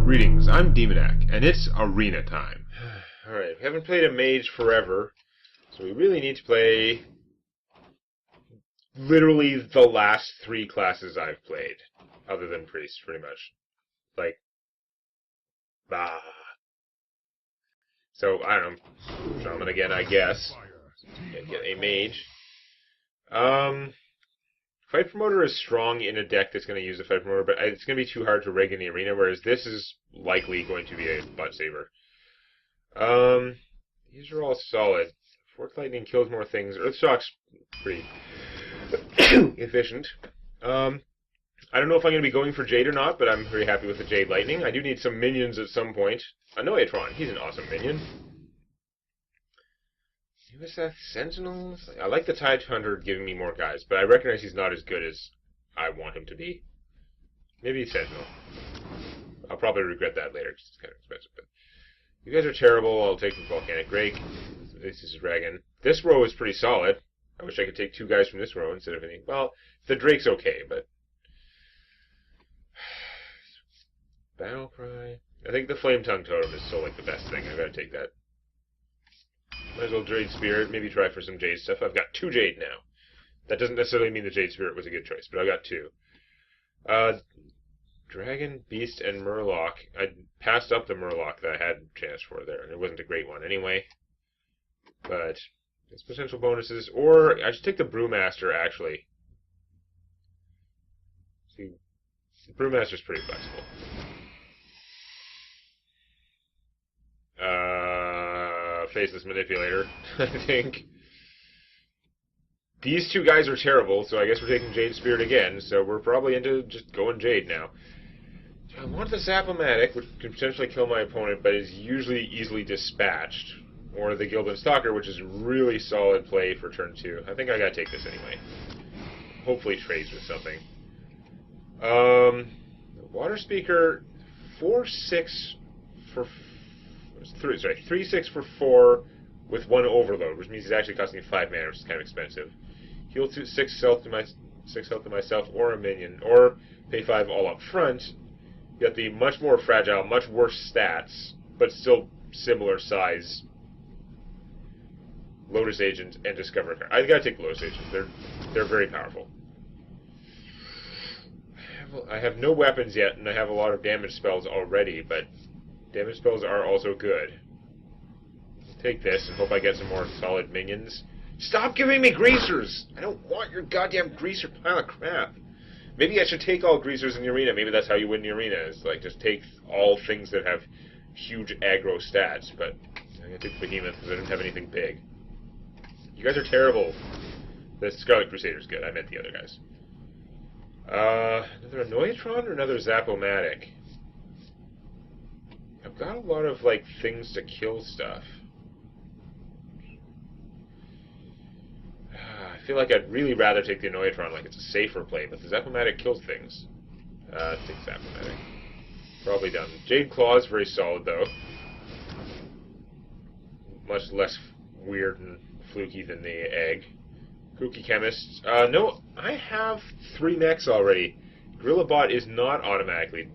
Greetings, I'm Demonac, and it's arena time. Alright, we haven't played a mage forever, so we really need to play literally the last 3 classes I've played, other than priest, pretty much. Like, So, I don't know, Shaman again, I guess. Get a mage. Fight Promoter is strong in a deck that's going to use a Fight Promoter, but it's going to be too hard to rig in the arena, whereas this is likely going to be a butt saver. These are all solid. Fork Lightning kills more things. Earthshock's pretty efficient. I don't know if I'm going to be going for Jade or not, but I'm pretty happy with the Jade Lightning. I do need some minions at some point. Noetron, he's an awesome minion. USF Sentinels? I like the Tide Hunter giving me more guys, but I recognize he's not as good as I want him to be. Maybe Sentinel. I'll probably regret that later because it's kind of expensive. But you guys are terrible. I'll take the Volcanic Rake. This is Dragon. This row is pretty solid. I wish I could take 2 guys from this row instead of any. Well, the Drake's okay, but Battle Cry. I think the Flame Tongue Totem is still like the best thing. I gotta take that. Might as well Jade Spirit, maybe try for some Jade stuff. I've got 2 Jade now. That doesn't necessarily mean the Jade Spirit was a good choice, but I got 2. Dragon, Beast, and Murloc. I passed up the Murloc that I had a chance for there, and it wasn't a great one anyway. But it's potential bonuses, or I should take the Brewmaster, actually. See, the Brewmaster's pretty flexible. Faceless Manipulator, I think. These 2 guys are terrible, so I guess we're taking Jade Spirit again, so we're probably into just going Jade now. I want the Zap-O-Matic, which can potentially kill my opponent, but is usually easily dispatched. Or the Gildan Stalker, which is really solid play for turn 2. I think I gotta take this anyway. Hopefully trades with something. Water Speaker, 4-6 for 3-6 for 4 with 1 overload, which means it's actually costing me 5 mana, which is kind of expensive. Heal 6 health to myself or a minion, or pay 5 all up front. You got the much more fragile, much worse stats, but still similar size Lotus Agent and Discover card. I gotta take Lotus Agent. They're very powerful. I have no weapons yet, and I have a lot of damage spells already, but damage spells are also good. Take this and hope I get some more solid minions. Stop giving me greasers! I don't want your goddamn greaser pile of crap. Maybe I should take all greasers in the arena. Maybe that's how you win the arena, is like just take all things that have huge aggro stats. But I'm gonna take Behemoth because I didn't have anything big. You guys are terrible. The Scarlet Crusader's good. I meant the other guys. Another Noetron or another Zap-O-Matic? I've got a lot of, like, things to kill stuff. I feel like I'd really rather take the Noetron, like it's a safer play, but the Zap-O-Matic kills things. Take Zap-O-Matic. Probably done. Jade Claw is very solid, though. Much less weird and fluky than the egg. Kooky Chemist. No, I have 3 mechs already. Gorillabot is not automatically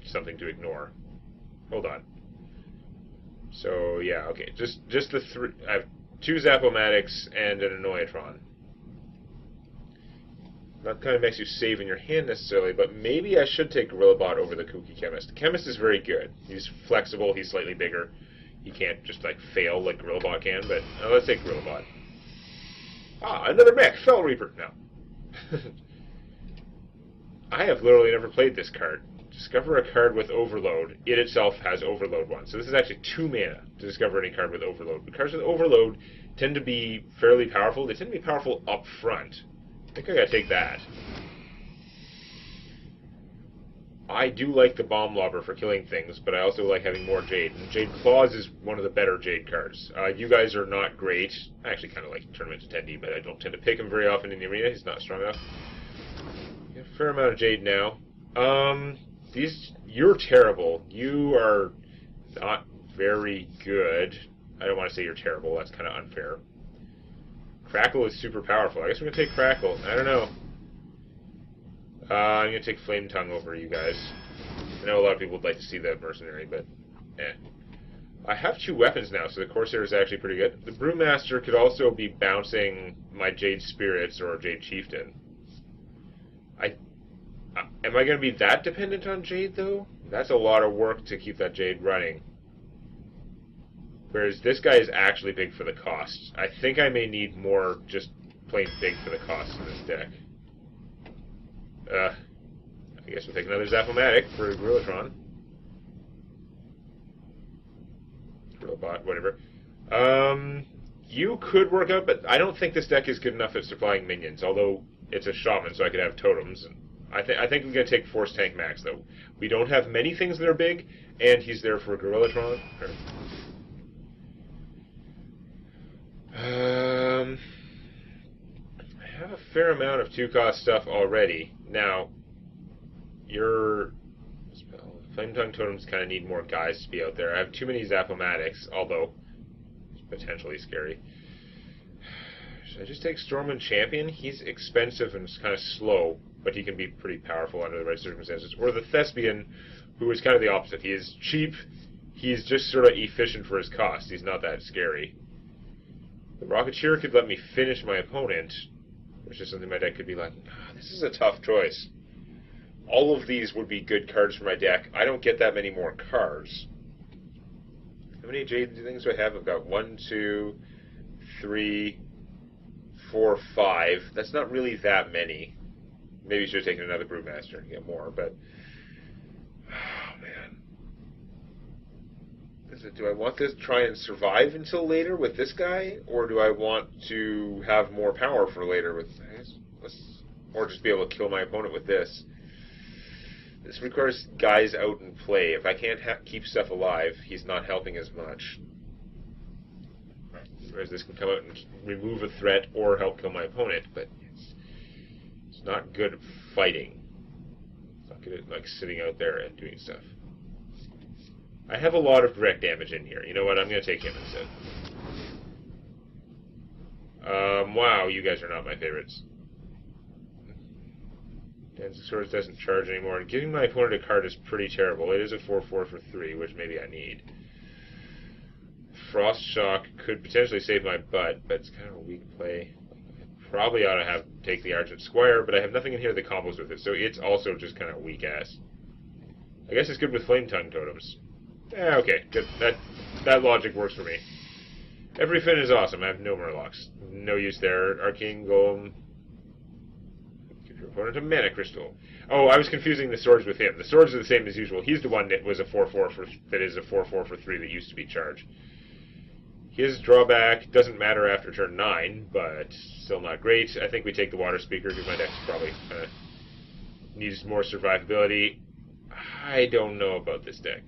something to ignore. Hold on. So, yeah, okay. Just the 3... I have 2 Zap-O-Matics and an Noetron. That kind of makes you save in your hand necessarily, but maybe I should take Gorillabot over the Kooky Chemist. The Chemist is very good. He's flexible, he's slightly bigger. He can't just, like, fail like Gorillabot can, but let's take Gorillabot. Ah, another mech! Fell Reaper! No. I have literally never played this card. Discover a card with Overload. It itself has Overload 1. So this is actually 2 mana to discover any card with Overload. But cards with Overload tend to be fairly powerful. They tend to be powerful up front. I think I gotta take that. I do like the Bomb Lobber for killing things, but I also like having more Jade. And Jade Claws is one of the better Jade cards. You guys are not great. I actually kind of like Tournament Attendee, but I don't tend to pick him very often in the arena. He's not strong enough. A fair amount of Jade now. You're terrible. You are not very good. I don't want to say you're terrible. That's kind of unfair. Crackle is super powerful. I guess we're going to take Crackle. I don't know. I'm going to take Flame Tongue over you guys. I know a lot of people would like to see the Mercenary, but eh. I have 2 weapons now, so the Corsair is actually pretty good. The Brewmaster could also be bouncing my Jade Spirits or Jade Chieftain. Am I going to be that dependent on Jade, though? That's a lot of work to keep that Jade running. Whereas this guy is actually big for the cost. I think I may need more just plain big for the cost in this deck. I guess we'll take another Zappomatic for Gorillatron. Robot, whatever. You could work out, but I don't think this deck is good enough at supplying minions, although it's a Shaman, so I could have totems. I think we're going to take Force Tank Max, though. We don't have many things that are big, and he's there for Gorillatron. I have a fair amount of 2-cost stuff already. Now, your Flame Tongue Totems kind of need more guys to be out there. I have too many Zappomatics, although it's potentially scary. Should I just take Stormwind Champion? He's expensive and kind of slow, but he can be pretty powerful under the right circumstances. Or the Thespian, who is kind of the opposite. He is cheap. He's just sort of efficient for his cost. He's not that scary. The Rocketeer could let me finish my opponent, which is something my deck could be like, this is a tough choice. All of these would be good cards for my deck. I don't get that many more cards. How many Jade things do I have? I've got 1, 2, 3, 4, 5. That's not really that many. Maybe I should have taken another Brewmaster and get more, but... Oh, man. Do I want to try and survive until later with this guy? Or do I want to have more power for later with this? Or just be able to kill my opponent with this? This requires guys out in play. If I can't keep stuff alive, he's not helping as much. Whereas this can come out and remove a threat or help kill my opponent, but it's not good fighting. It's not good at like sitting out there and doing stuff. I have a lot of direct damage in here. You know what? I'm going to take him instead. Wow, you guys are not my favorites. Dance of Swords doesn't charge anymore. And giving my opponent a card is pretty terrible. It is a 4/4 for 3, which maybe I need. Frost Shock could potentially save my butt, but it's kind of a weak play. I probably ought to take the Argent Squire, but I have nothing in here that combos with it, so it's also just kind of weak ass. I guess it's good with Flame Tongue Totems. Okay, good. That logic works for me. Everything is awesome. I have no Murlocs. No use there. Arcane Golem. Give your opponent a Mana Crystal. Oh, I was confusing the swords with him. The swords are the same as usual. He's the one that was a 4/4 for 3 that used to be charged. His drawback doesn't matter after turn 9, but still not great. I think we take the Water Speaker because my deck's probably needs more survivability. I don't know about this deck.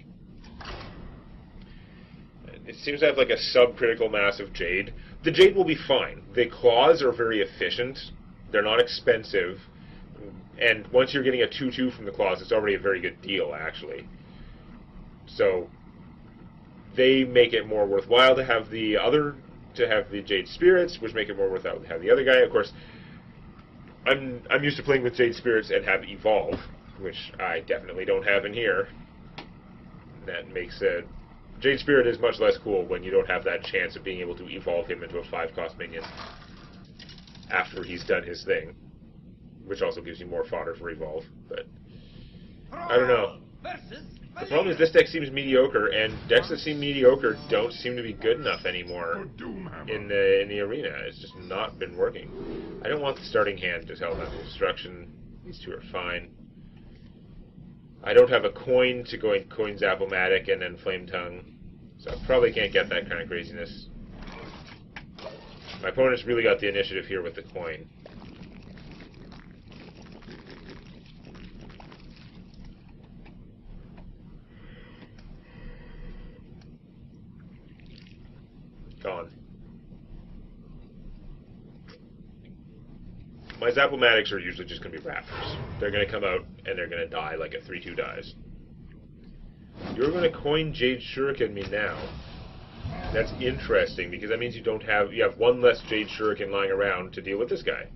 It seems to have like a subcritical mass of Jade. The Jade will be fine. The claws are very efficient. They're not expensive. And once you're getting a 2/2 from the claws, it's already a very good deal, actually. So they make it more worthwhile to have the Jade Spirits, which make it more worthwhile to have the other guy. Of course, I'm used to playing with Jade Spirits and have Evolve, which I definitely don't have in here. That makes it... Jade Spirit is much less cool when you don't have that chance of being able to evolve him into a 5-cost minion after he's done his thing, which also gives you more fodder for evolve, but I don't know. The problem is this deck seems mediocre, and decks that seem mediocre don't seem to be good enough anymore in the arena. It's just not been working. I don't want the starting hand to Elemental Destruction. These two are fine. I don't have a coin to go in Coin Zappomatic and then Flame Tongue, so I probably can't get that kind of craziness. My opponent's really got the initiative here with the coin. Gone. My Zappomatics are usually just going to be Raptors. They're going to come out and they're going to die like a 3/2 dies. You're going to coin Jade Shuriken me now. That's interesting because that means you have one less Jade Shuriken lying around to deal with this guy.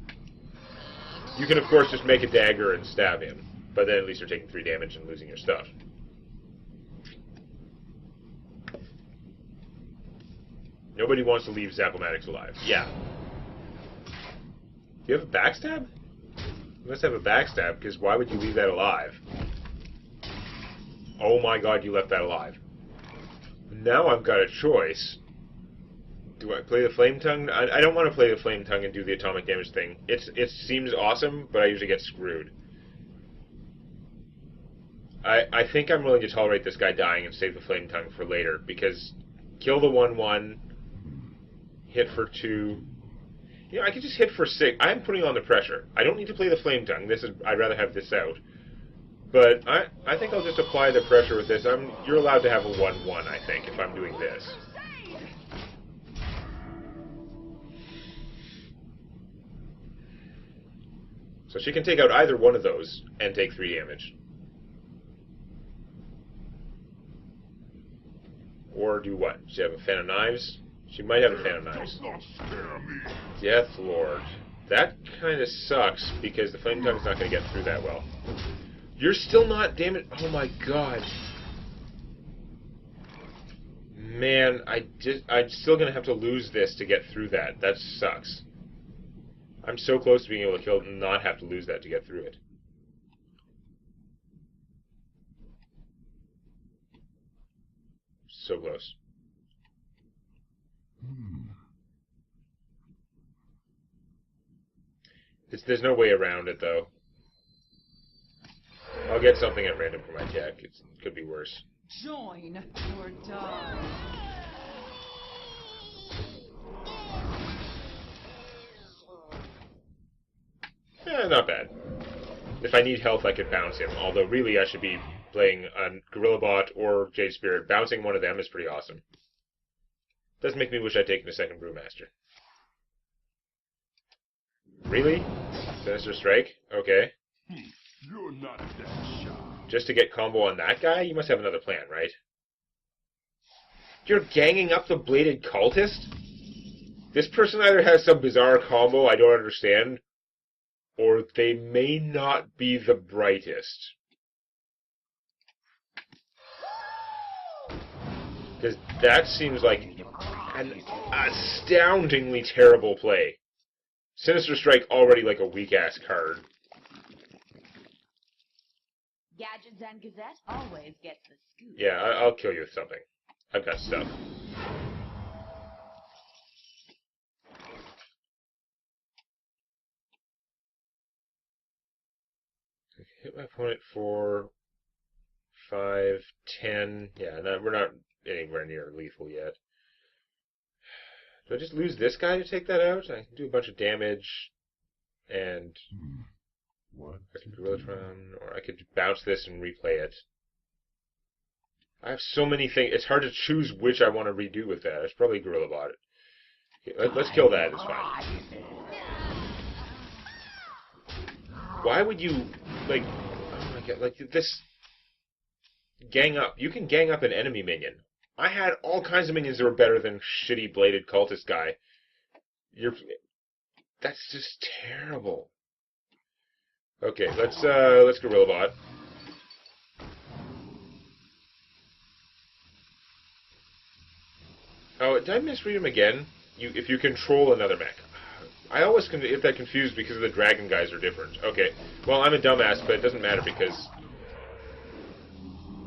You can of course just make a dagger and stab him, but then at least you're taking 3 damage and losing your stuff. Nobody wants to leave Zapomatics alive. Yeah. Do you have a backstab? You must have a backstab, because why would you leave that alive? Oh my god, you left that alive. Now I've got a choice. Do I play the Flame Tongue? I don't want to play the Flame Tongue and do the atomic damage thing. It seems awesome, but I usually get screwed. I think I'm willing to tolerate this guy dying and save the Flame Tongue for later, because kill the 1/1, hit for 2. You know, I could just hit for 6. I'm putting on the pressure. I don't need to play the Flame Tongue. I'd rather have this out. But I think I'll just apply the pressure with this. You're allowed to have a 1/1, I think, if I'm doing this. So she can take out either one of those and take 3 damage. Or do what? Does she have a Fan of Knives? She might have a Fan of Knives. Death Lord. That kind of sucks, because the Flame Tongue's not going to get through that well. You're still not damaged. Oh my god. Man, I'm still going to have to lose this to get through that. That sucks. I'm so close to being able to kill it and not have to lose that to get through it. So close. There's no way around it, though. I'll get something at random for my deck. It could be worse. Join or die. Not bad. If I need health, I could bounce him. Although, really, I should be playing Gorilla Bot or Jade Spirit. Bouncing one of them is pretty awesome. Does make me wish I'd taken a second Brewmaster. Really? Sinister Strike? Okay. You're not that sharp. Just to get combo on that guy? You must have another plan, right? You're ganging up the Bladed Cultist? This person either has some bizarre combo I don't understand, or they may not be the brightest. Because that seems like an astoundingly terrible play. Sinister Strike already like a weak-ass card. Gadgetzan Gazette always gets the scoop. Yeah, I'll kill you with something. I've got stuff. Hit my opponent for 5, 10. Yeah, no, we're not anywhere near lethal yet. Do I just lose this guy to take that out? I can do a bunch of damage, and What? I can Gorillotron, or I could bounce this and replay it. I have so many things. It's hard to choose which I want to redo with that. It's probably Gorilla Bot. Okay, let's kill that. It's fine. Why would you, like, oh my god, like, this, gang up. You can gang up an enemy minion. I had all kinds of minions that were better than shitty Bladed Cultist guy. That's just terrible. Okay, let's Gorilla Bot. Oh, did I misread him again? If you control another mech. I always get that confused because the dragon guys are different. Okay, well, I'm a dumbass, but it doesn't matter because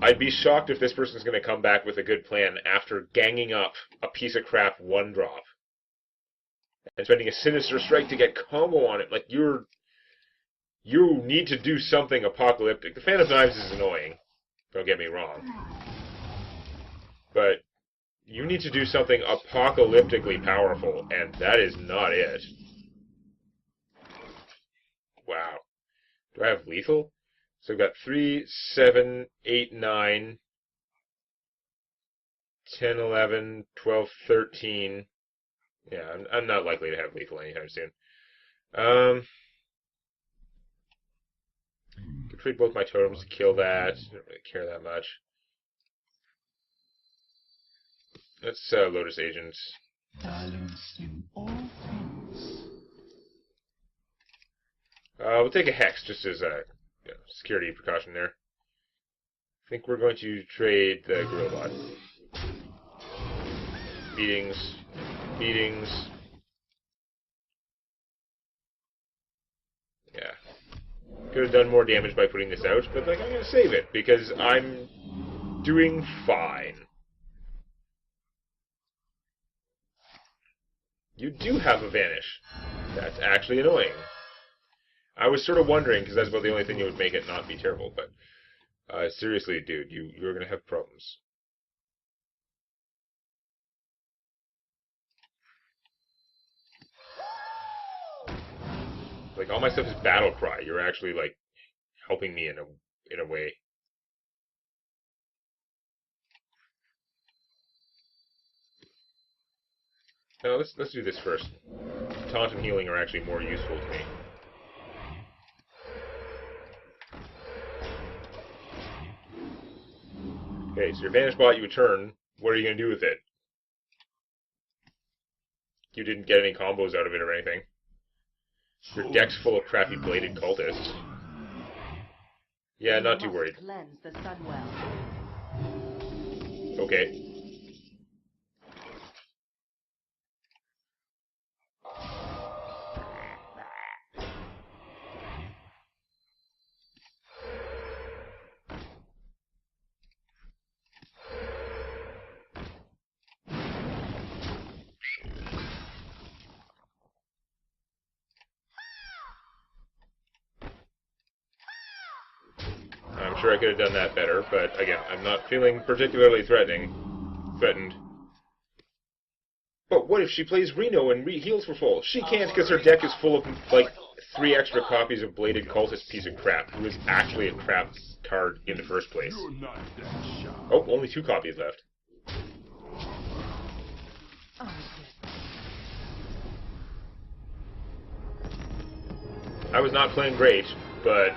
I'd be shocked if this person's going to come back with a good plan after ganging up a piece of crap 1-drop and spending a Sinister Strike to get combo on it. Like, you need to do something apocalyptic. The Fan of Knives is annoying, don't get me wrong, but you need to do something apocalyptically powerful, and that is not it. Wow. Do I have lethal? So I've got 3, 7, 8, 9, 10, 11, 12, 13. Yeah, I'm not likely to have lethal anytime soon. Could trade both my totems to kill that. I don't really care that much. Let's Lotus Agents. Balance in all things. We'll take a Hex just as a security precaution there. I think we're going to trade the Gorilla Bot. Beatings. Beatings. Yeah. Could have done more damage by putting this out, but like I'm gonna save it because I'm doing fine. You do have a vanish. That's actually annoying. I was sort of wondering, because that's about the only thing that would make it not be terrible, but seriously, dude, you're going to have problems. Like, all my stuff is battle cry. You're actually, like, helping me in a way. No, let's do this first. Taunt and healing are actually more useful to me. Okay, so your Vanish bought you a turn. What are you going to do with it? You didn't get any combos out of it or anything. Your deck's full of crappy bladed cultists. Yeah, not too worried. Cleanse the Sunwell. Okay. I'm sure I could have done that better, but again, I'm not feeling particularly threatened. But what if she plays Reno and heals for full? She can't because her deck is full of, like, 3 extra copies of Bladed Cultist piece of crap, who is actually a crap card in the first place. Oh, only 2 copies left. I was not playing great, but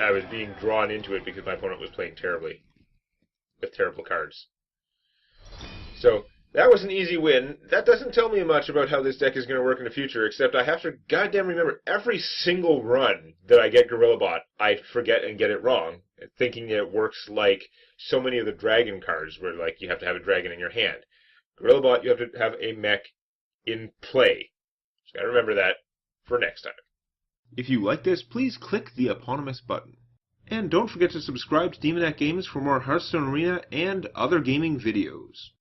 I was being drawn into it because my opponent was playing terribly, with terrible cards. So, that was an easy win. That doesn't tell me much about how this deck is going to work in the future, except I have to goddamn remember every single run that I get Gorillabot, I forget and get it wrong, thinking it works like so many of the dragon cards, where like you have to have a dragon in your hand. Gorillabot, you have to have a mech in play. So gotta remember that for next time. If you like this, please click the eponymous button. And don't forget to subscribe to Demonet Games for more Hearthstone Arena and other gaming videos.